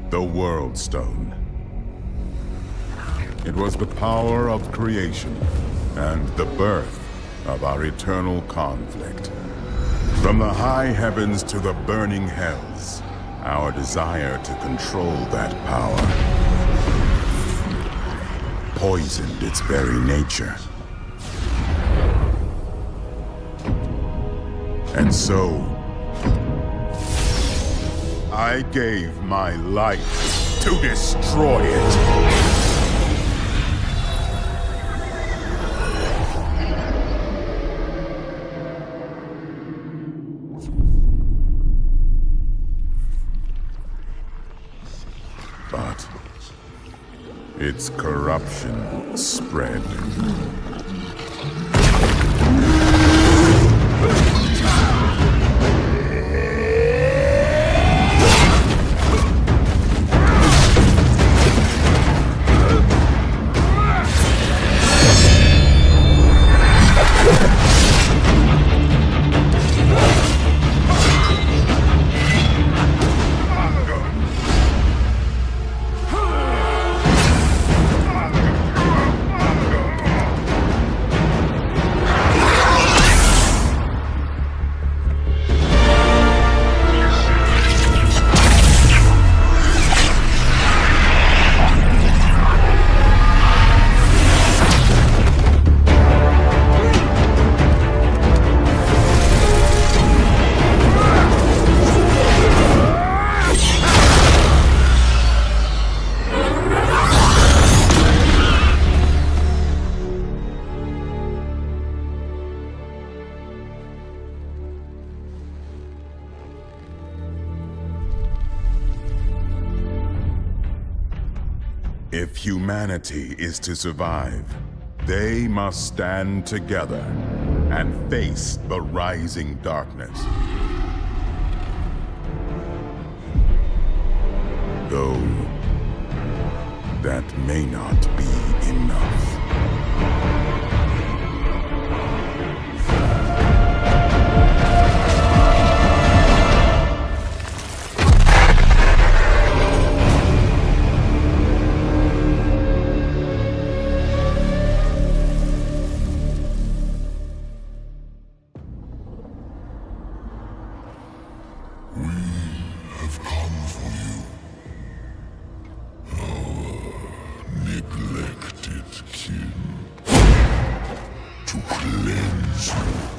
The World Stone. It was the power of creation and the birth of our eternal conflict. From the high heavens to the burning hells, our desire to control that power poisoned its very nature. And so, I gave my life to destroy it. But its corruption spread. If humanity is to survive, they must stand together and face the rising darkness. Though, that may not be enough. To cleanse you.